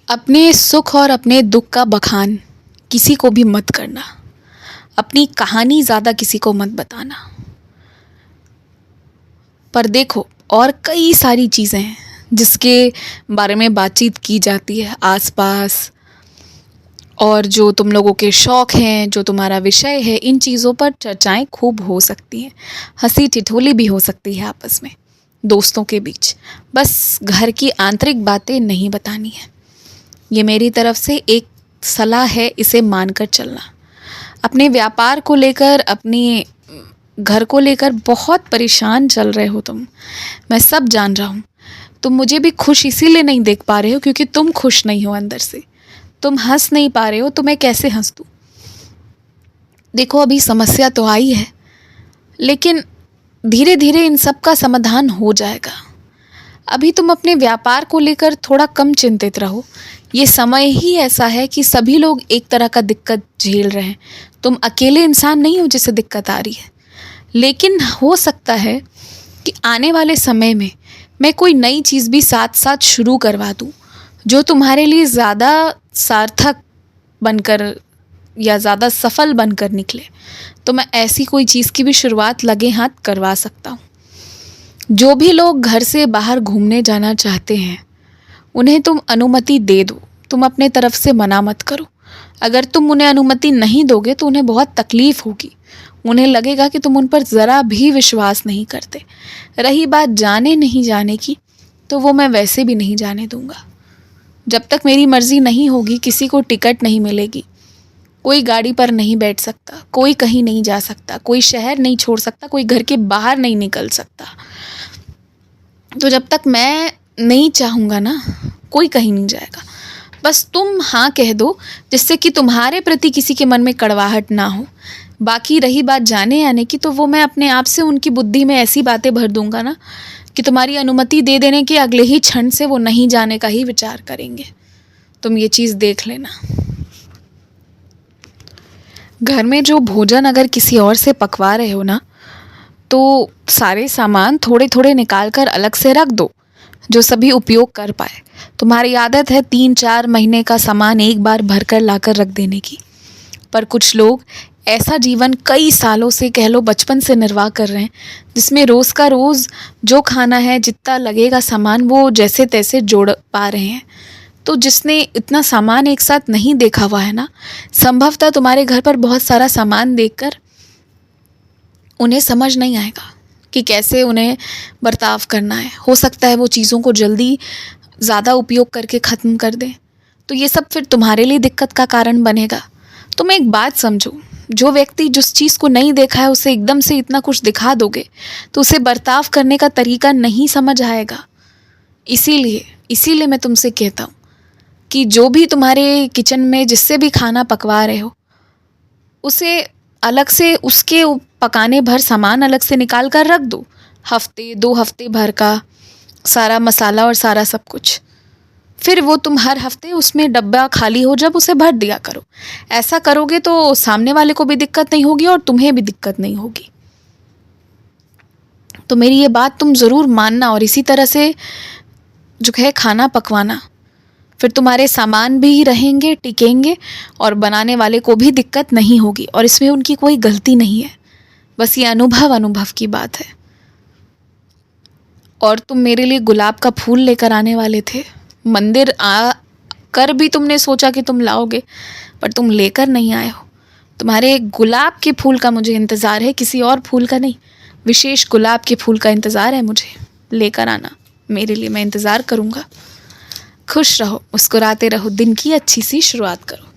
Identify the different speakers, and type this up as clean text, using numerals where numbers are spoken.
Speaker 1: अपने सुख और अपने दुख का बखान किसी को भी मत करना। अपनी कहानी ज़्यादा किसी को मत बताना। पर देखो, और कई सारी चीज़ें हैं जिसके बारे में बातचीत की जाती है आसपास, और जो तुम लोगों के शौक़ हैं, जो तुम्हारा विषय है, इन चीज़ों पर चर्चाएं खूब हो सकती हैं। हंसी ठिठोली भी हो सकती है आपस में, दोस्तों के बीच। बस घर की आंतरिक बातें नहीं बतानी है। ये मेरी तरफ से एक सलाह है, इसे मानकर चलना। अपने व्यापार को लेकर, अपने घर को लेकर बहुत परेशान चल रहे हो तुम, मैं सब जान रहा हूँ। तुम मुझे भी खुश इसीलिए नहीं देख पा रहे हो क्योंकि तुम खुश नहीं हो अंदर से। तुम हंस नहीं पा रहे हो तो मैं कैसे हंस दूँ। देखो, अभी समस्या तो आई है, लेकिन धीरे धीरे इन सब का समाधान हो जाएगा। अभी तुम अपने व्यापार को लेकर थोड़ा कम चिंतित रहो। ये समय ही ऐसा है कि सभी लोग एक तरह का दिक्कत झेल रहे हैं। तुम अकेले इंसान नहीं हो जिसे दिक्कत आ रही है। लेकिन हो सकता है कि आने वाले समय में मैं कोई नई चीज़ भी साथ साथ शुरू करवा दूँ, जो तुम्हारे लिए ज़्यादा सार्थक बनकर या ज़्यादा सफल बनकर निकले। तो मैं ऐसी कोई चीज़ की भी शुरुआत लगे हाथ करवा सकता हूँ। जो भी लोग घर से बाहर घूमने जाना चाहते हैं, उन्हें तुम अनुमति दे दो। तुम अपने तरफ से मना मत करो। अगर तुम उन्हें अनुमति नहीं दोगे तो उन्हें बहुत तकलीफ़ होगी। उन्हें लगेगा कि तुम उन पर ज़रा भी विश्वास नहीं करते। रही बात जाने नहीं जाने की, तो वो मैं वैसे भी नहीं जाने दूँगा। जब तक मेरी मर्ज़ी नहीं होगी, किसी को टिकट नहीं मिलेगी, कोई गाड़ी पर नहीं बैठ सकता, कोई कहीं नहीं जा सकता, कोई शहर नहीं छोड़ सकता, कोई घर के बाहर नहीं निकल सकता। तो जब तक मैं नहीं चाहूँगा ना, कोई कहीं नहीं जाएगा। बस तुम हाँ कह दो, जिससे कि तुम्हारे प्रति किसी के मन में कड़वाहट ना हो। बाकी रही बात जाने आने की, तो वो मैं अपने आप से उनकी बुद्धि में ऐसी बातें भर दूंगा ना कि तुम्हारी अनुमति दे देने के अगले ही क्षण से वो नहीं जाने का ही विचार करेंगे। तुम ये चीज़ देख लेना। घर में जो भोजन अगर किसी और से पकवा रहे हो ना, तो सारे सामान थोड़े थोड़े निकाल कर अलग से रख दो, जो सभी उपयोग कर पाए। तुम्हारी आदत है 3-4 महीने का सामान एक बार भर कर ला कर रख देने की। पर कुछ लोग ऐसा जीवन कई सालों से, कह लो बचपन से निर्वाह कर रहे हैं, जिसमें रोज़ का रोज़ जो खाना है, जितना लगेगा सामान, वो जैसे तैसे जोड़ पा रहे हैं। तो जिसने इतना सामान एक साथ नहीं देखा हुआ है ना, संभवतः तुम्हारे घर पर बहुत सारा सामान देखकर उन्हें समझ नहीं आएगा कि कैसे उन्हें बर्ताव करना है। हो सकता है वो चीज़ों को जल्दी ज़्यादा उपयोग करके ख़त्म कर दें, तो ये सब फिर तुम्हारे लिए दिक्कत का कारण बनेगा। तुम एक बात समझो, जो व्यक्ति जिस चीज़ को नहीं देखा है, उसे एकदम से इतना कुछ दिखा दोगे तो उसे बर्ताव करने का तरीका नहीं समझ आएगा। इसीलिए मैं तुमसे कहता हूँ कि जो भी तुम्हारे किचन में जिससे भी खाना पकवा रहे हो, उसे अलग से, उसके पकाने भर सामान अलग से निकाल कर रख दो। हफ्ते 2 हफ्ते भर का सारा मसाला और सारा सब कुछ। फिर वो तुम हर हफ्ते उसमें डब्बा खाली हो जब उसे भर दिया करो। ऐसा करोगे तो सामने वाले को भी दिक्कत नहीं होगी और तुम्हें भी दिक्कत नहीं होगी। तो मेरी ये बात तुम ज़रूर मानना, और इसी तरह से जो है खाना पकवाना, फिर तुम्हारे सामान भी रहेंगे, टिकेंगे, और बनाने वाले को भी दिक्कत नहीं होगी। और इसमें उनकी कोई गलती नहीं है, बस ये अनुभव की बात है। और तुम मेरे लिए गुलाब का फूल लेकर आने वाले थे। मंदिर आ कर भी तुमने सोचा कि तुम लाओगे, पर तुम लेकर नहीं आए हो। तुम्हारे गुलाब के फूल का मुझे इंतज़ार है, किसी और फूल का नहीं। विशेष गुलाब के फूल का इंतज़ार है मुझे। लेकर आना मेरे लिए, मैं इंतज़ार करूँगा। खुश रहो, मुस्कुराते रहो, दिन की अच्छी सी शुरुआत करो।